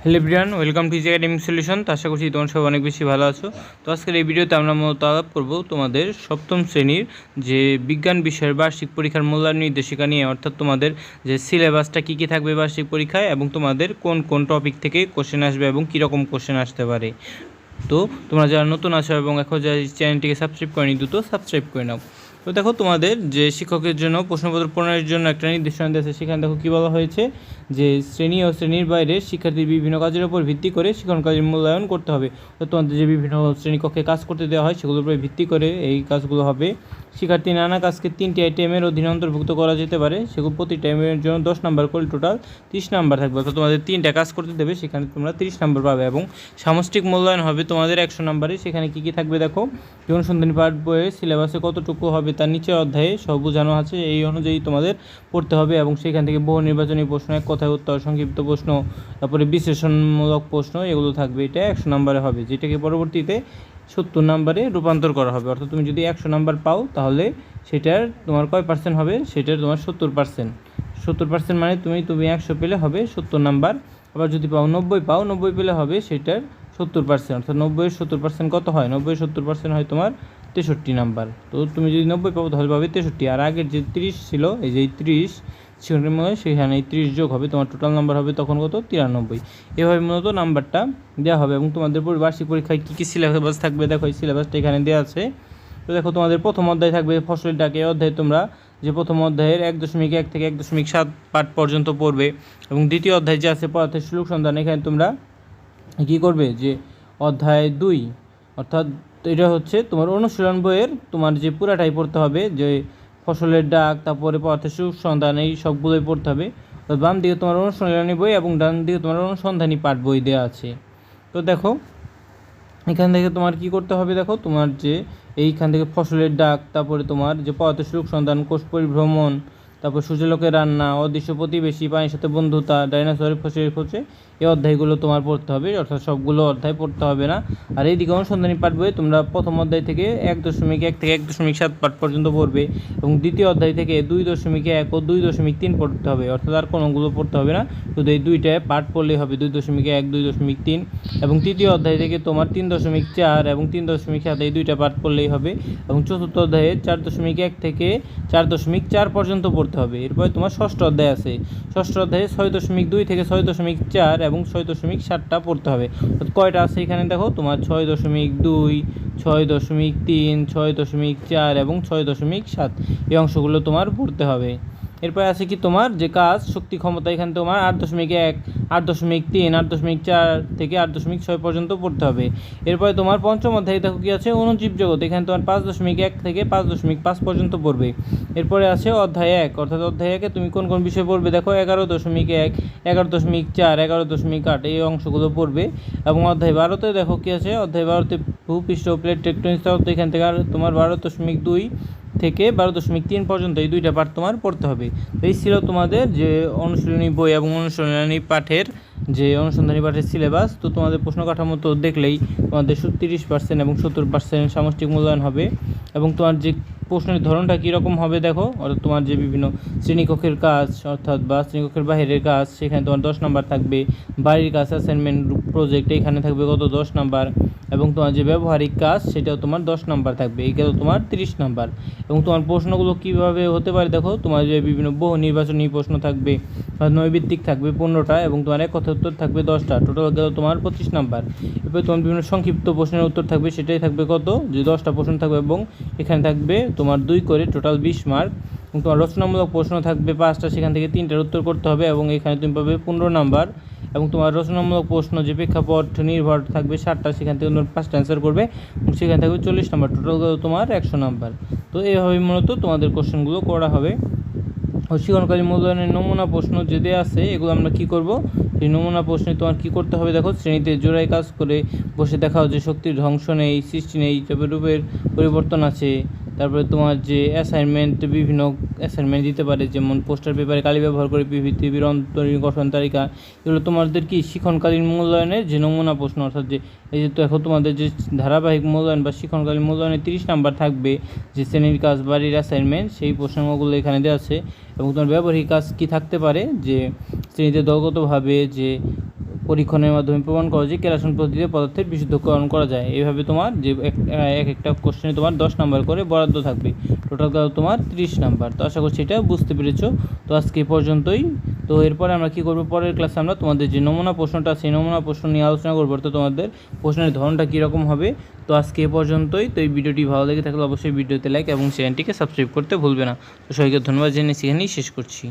Hello everyone, welcome to easy academic solution. তো আশা করছি তোমার সবাই অনেক বেশি ভালো আছো। তো আজকের এই ভিডিওতে আমরা মূলত আলাপ করব তোমাদের সপ্তম শ্রেণীর যে বিজ্ঞান বিষয়ের বার্ষিক পরীক্ষার মূল্যায়ন নির্দেশিকা নিয়ে, অর্থাৎ তোমাদের যে সিলেবাসটা কী কী থাকবে বার্ষিক পরীক্ষায় এবং তোমাদের কোন কোন টপিক থেকে কোশ্চেন আসবে এবং কীরকম কোশ্চেন আসতে পারে। তো তোমরা যারা নতুন আছো এবং এখন যারা চ্যানেলটিকে সাবস্ক্রাইব করেনি, দ্রুত সাবস্ক্রাইব করে নাও। তো দেখো, তোমাদের যে শিক্ষকের জন্য প্রশ্নপত্র প্রণয়নের জন্য একটা নির্দেশনা দিয়েছে, সেখানে দেখো কী বলা হয়েছে যে শ্রেণী ও শ্রেণীর বাইরে শিক্ষার্থীর বিভিন্ন কাজের উপর ভিত্তি করে শিক্ষণ কাজের মূল্যায়ন করতে হবে। তো তোমাদের যে বিভিন্ন শ্রেণীকক্ষে কাজ করতে দেওয়া হয় সেগুলোর উপরে ভিত্তি করে এই কাজগুলো হবে। শিক্ষার্থী নানা কাজকে 3টি আইটেমের অধীনে অন্তর্ভুক্ত করা যেতে পারে। সেগুলো প্রতি টাইমের জন্য 10 নাম্বার করে টোটাল 30 নাম্বার থাকবে। তো তোমাদের 3টা কাজ করতে দেবে, সেখানে তোমরা 30 নাম্বার পাবে এবং সামষ্টিক মূল্যায়ন হবে তোমাদের 100 নাম্বারে। সেখানে কী কী থাকবে দেখো, অনুসন্ধানী পাঠ বইয়ের সিলেবাসে কতটুকু হবে তার নিচের অধ্যায়ে সব বোঝানো আছে, এই অনুযায়ী তোমাদের পড়তে হবে এবং সেখান থেকে বহু নির্বাচনী প্রশ্ন, এক কথায় উত্তর, সংক্ষিপ্ত প্রশ্ন, তারপরে বিশ্লেষণমূলক প্রশ্ন, এগুলো থাকবে। এটা 100 নাম্বারে হবে, যেটাকে পরবর্তীতে 70 নাম্বারে রূপান্তর করা হবে। অর্থাৎ তুমি যদি 100 নাম্বার পাও তাহলে সেটার তোমার কয় পার্সেন্ট হবে, সেটার তোমার 70%। 70% মানে তুমি 100 পেলে হবে 70 নাম্বার। আবার যদি 90 পেলে হবে সেটার 70%। অর্থাৎ 90-70% কত হয়, 90-70% হয় তোমার 63 নাম্বার। তো তুমি যদি 90 পাও তাহলে পাবে 63। আর আগের যে 30 ছিল, এই যে 30 সেখানে এই 30 যোগ হবে, তোমার টোটাল নাম্বার হবে তখন কত, 93। এভাবে মূলত নাম্বারটা দেওয়া হবে। এবং তোমাদের বার্ষিক পরীক্ষায় কী কী সিলেবাস থাকবে দেখো, এই সিলেবাসটা এখানে দেওয়া আছে। তো দেখো, তোমাদের প্রথম অধ্যায় থাকবে ফসলের ডাক। এই অধ্যায়ে তোমরা যে প্রথম অধ্যায়ের 1.1 থেকে 1.7 পাঠ পর্যন্ত পড়বে। এবং দ্বিতীয় অধ্যায় যে আছে পদার্থের সুলুক সন্ধান, এখানে তোমরা কী করবে যে অধ্যায় 2, অর্থাৎ এটা হচ্ছে তোমার অনুশীলন বইয়ের তোমার যে পুরাটাই পড়তে হবে, যে ফসলের ডাক, তারপরে পদার্থের সুলুক সন্ধান, এই সবগুলোই পড়তে হবে। তো বাম দিকে তোমার অনুশীলনী বই এবং ডান দিকে তোমার অনুসন্ধানী পাঠ বই দেওয়া আছে। তো দেখো, এখান থেকে তোমার কি করতে হবে, দেখো তোমার যে এইখান থেকে ফসলের ডাক, তারপরে তোমার যে পদার্থের সুলুক সন্ধান, কোষ পরিভ্রমণ, তারপর সূর্যালোকের রান্না, অদৃশ্য প্রতিবেশী, পানির সাথে বন্ধুতা, ডাইনোসরের ফসলের খোঁজে, এই অধ্যায়গুলো তোমার পড়তে হবে। অর্থাৎ সবগুলো অধ্যায় পড়তে হবে না। আর এইদিকে অনুসন্ধানী পাঠ বই তোমরা প্রথম অধ্যায় থেকে 1.1 থেকে 1.7 পাঠ পর্যন্ত পড়বে এবং দ্বিতীয় অধ্যায় থেকে 2.1 ও 2.3 পড়তে হবে। অর্থাৎ আর কোনোগুলো পড়তে হবে না, শুধু এই দুইটায় পাঠ পড়লেই হবে, 2.1, 2.3। এবং তৃতীয় অধ্যায় থেকে তোমার 3.4 এবং 3.7 এই দুইটা পাঠ পড়লেই হবে। এবং চতুর্থ অধ্যায়ে 4.1 থেকে 4.4 পর্যন্ত পড়তে হবে। এরপরে তোমার ষষ্ঠ অধ্যায় আছে, ষষ্ঠ অধ্যায়ে 6.2 থেকে 6.4 এবং 6.7টা পড়তে হবে। কয়টা আছে এখানে দেখো, তোমার 6.2, 6.3, 6.4 এবং 6.7, এই অংশগুলো তোমার পড়তে হবে। এরপরে আছে কি তোমার যে কাজ, শক্তি, ক্ষমতা, এখানে তোমার 8.1, 8.3, 8.4 থেকে 8.6 পর্যন্ত পড়তে হবে। এরপরে তোমার পঞ্চম অধ্যায়ে দেখো কি আছে, অণুজীব জগৎ, এখানে তোমার 5.1 থেকে 5.5 পর্যন্ত পড়বে। এরপরে আছে অধ্যায় 1, অর্থাৎ অধ্যায় 1-এ তুমি কোন কোন বিষয় পড়বে দেখো, 11.1, 11.4, 11.8 এই অংশগুলো পড়বে। এবং অধ্যায় 12-তে দেখো কি আছে, অধ্যায় 12-তে ভূপৃষ্ঠ ও প্লেট টেকটনিক, এখান থেকে তোমার 12.2 থেকে 12.3 পর্যন্ত এই দুইটা পাঠ তোমার পড়তে হবে। এই ছিল তোমাদের যে অনুশীলনী বই এবং অনুশীলনী পাঠের যে অনুসন্ধানী পাঠের সিলেবাস। তো তোমাদের প্রশ্ন কাঠামো তো দেখলেই, তোমাদের 30% এবং 70% সামষ্টিক মূল্যায়ন হবে। এবং তোমার যে প্রশ্নের ধরনটা কীরকম হবে দেখো, অর্থাৎ তোমার যে বিভিন্ন শ্রেণীকক্ষের কাজ, অর্থাৎ বা শ্রেণীকক্ষের বাইরের কাজ, সেখানে তোমার 10 নাম্বার থাকবে। বাড়ির কাজ, অ্যাসাইনমেন্ট, প্রজেক্ট, এখানে থাকবে কত, 10 নাম্বার। এবং তোমার যে ব্যবহারিক কাজ, সেটাও তোমার 10 নাম্বার থাকবে, এইগুলো তোমার 30 নাম্বার। এবং তোমার প্রশ্নগুলো কীভাবে হতে পারে দেখো, তোমার যে বিভিন্ন বহু নির্বাচনী প্রশ্ন থাকবে, নৈর্ভিত্তিক থাকবে 15টা এবং তোমার এক কথা উত্তর থাকবে 10টা, টোটাল গেল তোমার 25 নাম্বার। এরপরে তোমার বিভিন্ন সংক্ষিপ্ত প্রশ্নের উত্তর থাকবে, সেটাই থাকবে কত, যে 10টা প্রশ্ন থাকবে এবং এখানে থাকবে তোমার 2 করে, টোটাল 20 মার্ক। এবং তোমার রচনামূলক প্রশ্ন থাকবে 5টা, সেখান থেকে 3টার উত্তর করতে হবে এবং এখানে তুমি পাবে 15 নাম্বার। এবং তোমার রচনামূলক প্রশ্ন যে প্রেক্ষাপট নির্ভর থাকবে 7টা, সেখান থেকে তোমার 5টা অ্যান্সার করবে এবং সেখানে থাকবে 40 নাম্বার, টোটাল তোমার 100 নাম্বার। তো এইভাবে মূলত তোমাদের কোশ্চেনগুলো করা হবে। শিক্ষণকালীন মূল্যায়নের নমুনা প্রশ্ন যে দেওয়া আছে, এগুলো আমরা কী করব, সেই নমুনা প্রশ্নে তোমার কী করতে হবে দেখো, শ্রেণীতে জোড়ায় কাজ করে বসে দেখাও যে শক্তির ধ্বংস নেই, সৃষ্টি নেই, তবে রূপের পরিবর্তন আছে। তারপরে তোমার যে অ্যাসাইনমেন্ট, বিভিন্ন অ্যাসাইনমেন্ট দিতে পারে, যেমন পোস্টার পেপারে কালি ব্যবহার করে পৃথিবীর অন্তরীণ গঠন তালিকা, এগুলো তোমাদের কি শিক্ষণকালীন মূল্যায়নের যে নমুনা প্রশ্ন। অর্থাৎ যে এই যে তো এখন তোমাদের যে ধারাবাহিক মূল্যায়ন বা শিক্ষণকালীন মূল্যায়নে 30 নাম্বার থাকবে, যে শ্রেণীর কাজ, বাড়ির অ্যাসাইনমেন্ট, সেই প্রশ্নগুলো এখানে দেওয়া আছে। এবং তোমার ব্যবহারিক কাজ কি থাকতে পারে, যে শ্রেণীতে দলগতভাবে যে পরীক্ষণের মাধ্যমে প্রমাণ করা যে কেরাসন পদ্ধতিতে পদার্থের বিশুদ্ধকরণ করা যায়। এইভাবে তোমার যে এক একটা কোশ্চেনে তোমার 10 নাম্বার করে বরাদ্দ থাকবে, টোটাল তোমার 30 নাম্বার। তো আশা করছি এটা বুঝতে পেরেছো। তো আজকে এই পর্যন্তই। তো এরপরে আমরা কী করবো, পরের ক্লাসে আমরা তোমাদের যে নমুনা প্রশ্নটা সেই নমুনা প্রশ্ন নিয়ে আলোচনা করবো, তো তোমাদের প্রশ্নের ধরনটা কীরকম হবে। তো আজকে এ পর্যন্তই। তো এই ভিডিওটি ভালো লেগে থাকলে অবশ্যই ভিডিওতে লাইক এবং চ্যানেলটিকে সাবস্ক্রাইব করতে ভুলবে না। তো সবাইকে ধন্যবাদ জেনে সেখানেই শেষ করছি।